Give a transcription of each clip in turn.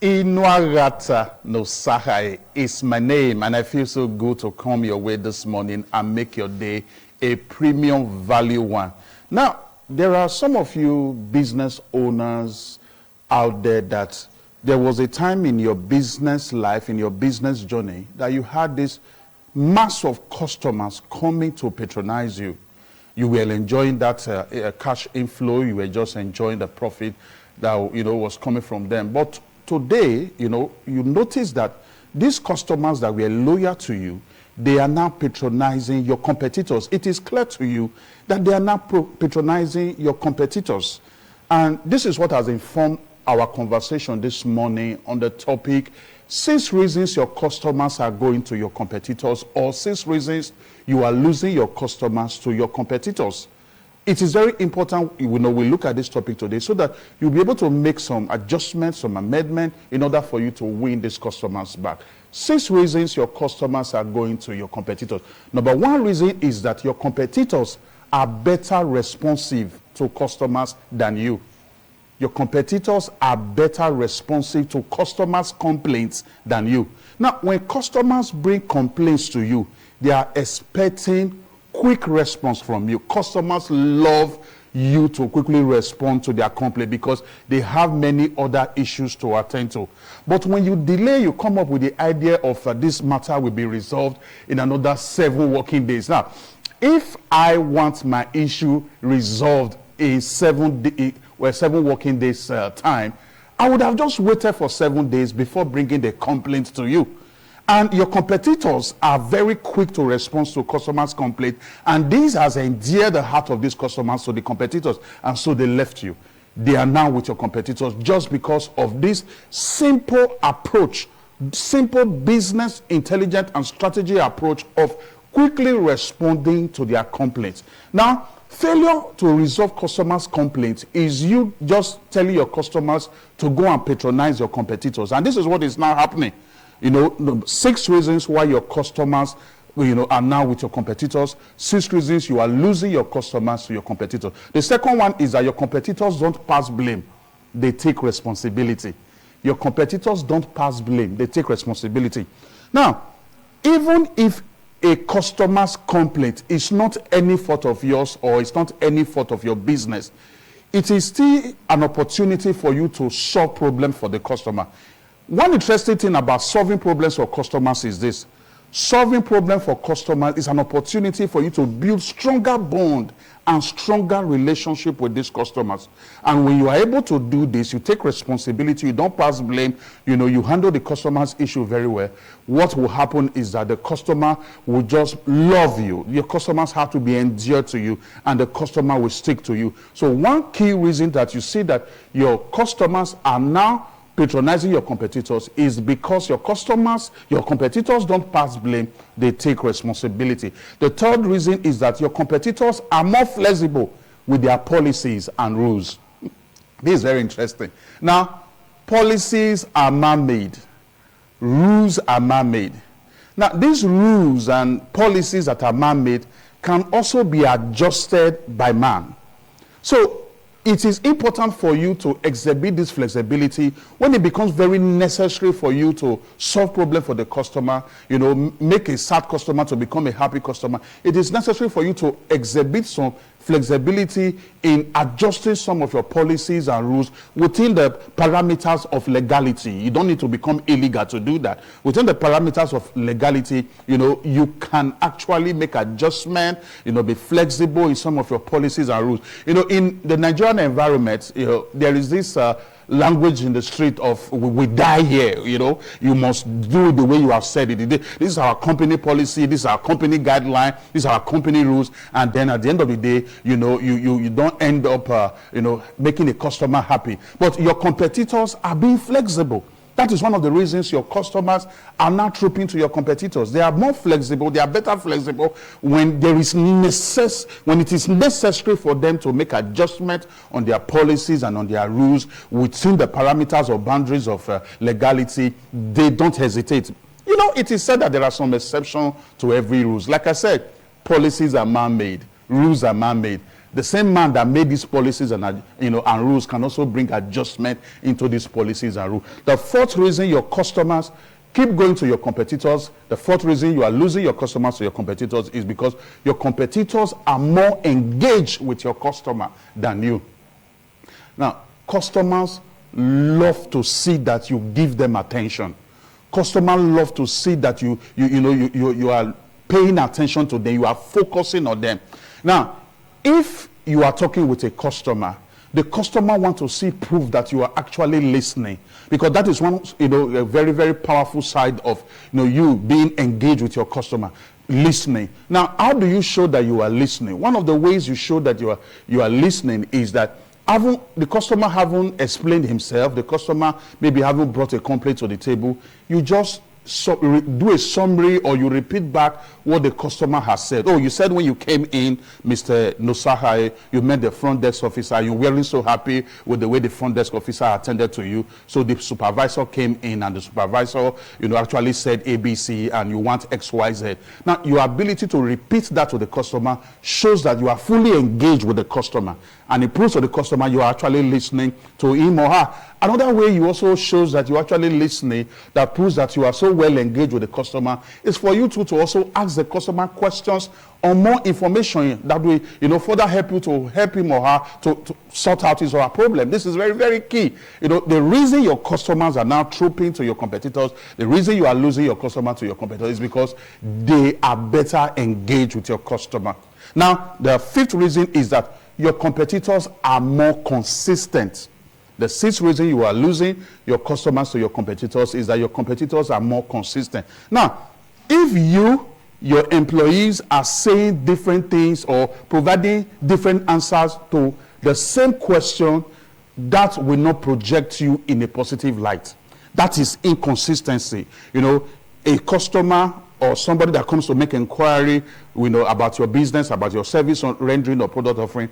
Inuarata Nosahai is my name, and I feel so good to come your way this morning and make your day a premium value one. Now, there are some of you business owners out there that there was a time in your business life, in your business journey, that you had this mass of customers coming to patronize you. You were enjoying that cash inflow. You were just enjoying the profit that was coming from them. But today, you notice that these customers that were loyal to you, they are now patronizing your competitors. It is clear to you that they are now patronizing your competitors. And this is what has informed our conversation this morning on the topic, 6 reasons your customers are going to your competitors, or 6 reasons you are losing your customers to your competitors. It is very important, we look at this topic today so that you'll be able to make some adjustments, some amendment in order for you to win these customers back. 6 reasons your customers are going to your competitors. Number 1 reason is that your competitors are better responsive to customers than you. Your competitors are better responsive to customers' complaints than you. Now, when customers bring complaints to you, they are expecting quick response from you. Customers love you to quickly respond to their complaint because they have many other issues to attend to. But when you delay, you come up with the idea of this matter will be resolved in another 7 working days. Now, if I want my issue resolved in 7 working days time, I would have just waited for 7 days before bringing the complaint to you. And your competitors are very quick to respond to customers' complaint, and this has endeared the heart of these customers to the competitors, and so they left you. They are now with your competitors just because of this simple approach, simple business intelligence and strategy approach of quickly responding to their complaints. Now, failure to resolve customers' complaints is you just telling your customers to go and patronize your competitors, and this is what is now happening. 6 reasons why your customers are now with your competitors. 6 reasons you are losing your customers to your competitors. The second one is that your competitors don't pass blame, they take responsibility. Your competitors don't pass blame, they take responsibility. Now, even if a customer's complaint is not any fault of yours or it's not any fault of your business, it is still an opportunity for you to solve problems for the customer. One interesting thing about solving problems for customers is this. Solving problems for customers is an opportunity for you to build stronger bond and stronger relationship with these customers. And when you are able to do this, you take responsibility, you don't pass blame, you handle the customer's issue very well. What will happen is that the customer will just love you. Your customers have to be endeared to you, and the customer will stick to you. So one key reason that you see that your customers are now patronizing your competitors is because your competitors don't pass blame, they take responsibility. The third reason is that your competitors are more flexible with their policies and rules. This is very interesting. Now, policies are man-made, rules are man-made. Now, these rules and policies that are man-made can also be adjusted by man. So, it is important for you to exhibit this flexibility when it becomes very necessary for you to solve problems for the customer, make a sad customer to become a happy customer. It is necessary for you to exhibit some flexibility in adjusting some of your policies and rules within the parameters of legality. You don't need to become illegal to do that. Within the parameters of legality, you can actually make adjustment, be flexible in some of your policies and rules. In the Nigerian environment, there is this language in the street of we die here, you must do the way you have said it. This is our company policy, this is our company guideline, these are our company rules, and then at the end of the day, you don't end up making a customer happy. But your competitors are being flexible. That is one of the reasons your customers are now trooping to your competitors. They are more flexible, they are better flexible when it is necessary for them to make adjustment on their policies and on their rules within the parameters or boundaries of legality. They don't hesitate. It is said that there are some exceptions to every rules. Like I said, policies are man-made, rules are man-made. The same man that made these policies and and rules can also bring adjustment into these policies and rules. The fourth reason your customers keep going to your competitors, the fourth reason you are losing your customers to your competitors is because your competitors are more engaged with your customer than you. Now, customers love to see that you give them attention. Customers love to see that you are paying attention to them, you are focusing on them. Now, if you are talking with a customer, the customer wants to see proof that you are actually listening, because that is one, a very, very powerful side of, you being engaged with your customer, listening. Now, how do you show that you are listening? One of the ways you show that you are listening is that the customer haven't explained himself, the customer maybe haven't brought a complaint to the table, you just do a summary, or you repeat back what the customer has said. Oh, you said when you came in, Mr. Nosahai, you met the front desk officer, you weren't so happy with the way the front desk officer attended to you, so the supervisor came in and the supervisor actually said ABC and you want XYZ. Now, your ability to repeat that to the customer shows that you are fully engaged with the customer, and it proves to the customer you are actually listening to him or her. Another way you also shows that you're actually listening, that proves that you are so well engaged with the customer, is for you to also ask the customer questions or more information that will further help you to help him or her to sort out his or her problem. This is very, very key. The reason your customers are now trooping to your competitors, the reason you are losing your customer to your competitors is because they are better engaged with your customer. Now, the fifth reason is that your competitors are more consistent. The sixth reason you are losing your customers to your competitors is that your competitors are more consistent. Now, if your employees are saying different things or providing different answers to the same question, that will not project you in a positive light. That is inconsistency. A customer or somebody that comes to make inquiry, about your business, about your service or rendering or product offering,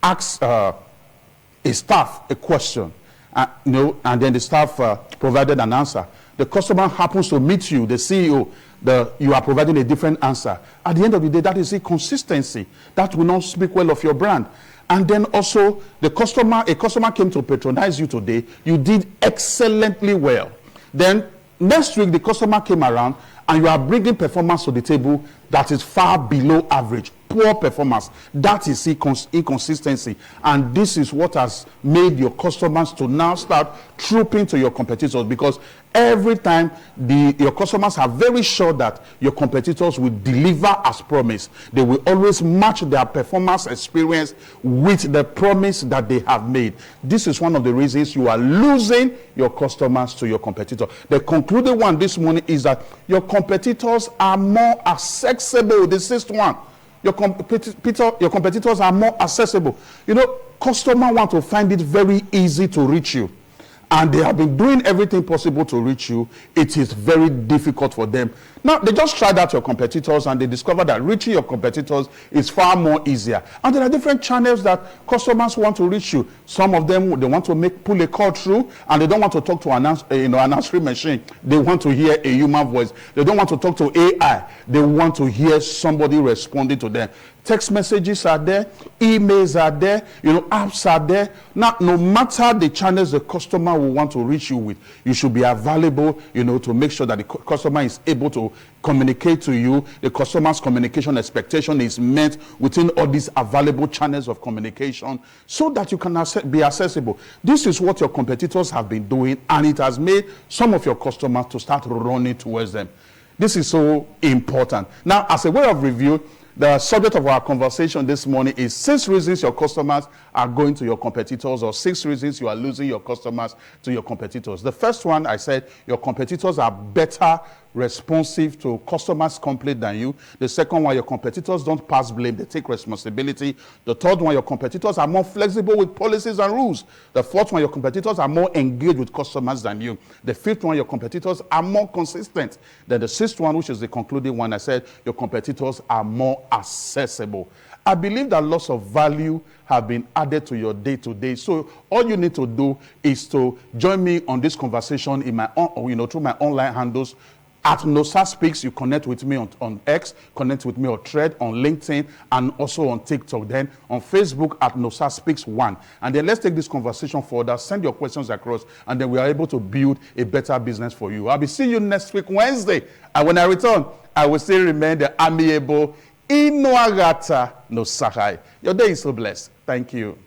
asks a staff a question, and then the staff provided an answer. The customer happens to meet you, the CEO, you are providing a different answer. At the end of the day, that is inconsistency. That will not speak well of your brand. And then also, a customer came to patronize you today. You did excellently well. Then next week, the customer came around, and you are bringing performance to the table that is far below average, poor performance. That is inconsistency. And this is what has made your customers to now start trooping to your competitors, because every time your customers are very sure that your competitors will deliver as promised. They will always match their performance experience with the promise that they have made. This is one of the reasons you are losing your customers to your competitor. The concluded one this morning is that your competitors are more accessible. The sixth one. Your competitors are more accessible. Customers want to find it very easy to reach you, and they have been doing everything possible to reach you. It is very difficult for them. Now, they just tried out your competitors, and they discovered that reaching your competitors is far more easier. And there are different channels that customers want to reach you. Some of them, they want to pull a call through, and they don't want to talk to an answering machine. They want to hear a human voice. They don't want to talk to AI. They want to hear somebody responding to them. Text messages are there, emails are there, apps are there. Now, no matter the channels the customer will want to reach you with, you should be available, to make sure that the customer is able to communicate to you. The customer's communication expectation is met within all these available channels of communication, so that you can be accessible. This is what your competitors have been doing, and it has made some of your customers to start running towards them. This is so important. Now, as a way of review, the subject of our conversation this morning is 6 reasons your customers are going to your competitors, or 6 reasons you are losing your customers to your competitors. The first one, I said, your competitors are better responsive to customers' complaint than you. The second one, your competitors don't pass blame, they take responsibility. The third one, your competitors are more flexible with policies and rules. The fourth one, your competitors are more engaged with customers than you. The fifth one, your competitors are more consistent. Then the sixth one, which is the concluding one, I said, your competitors are more accessible. I believe that lots of value have been added to your day-to-day. So all you need to do is to join me on this conversation in my through my online handles. At Nosa Speaks, you connect with me on X, connect with me on Thread, on LinkedIn, and also on TikTok. Then on Facebook at Nosa Speaks 1. And then let's take this conversation further. Send your questions across, and then we are able to build a better business for you. I'll be seeing you next week, Wednesday. And when I return, I will still remain the amiable Inuagata Nosahai. Your day is so blessed. Thank you.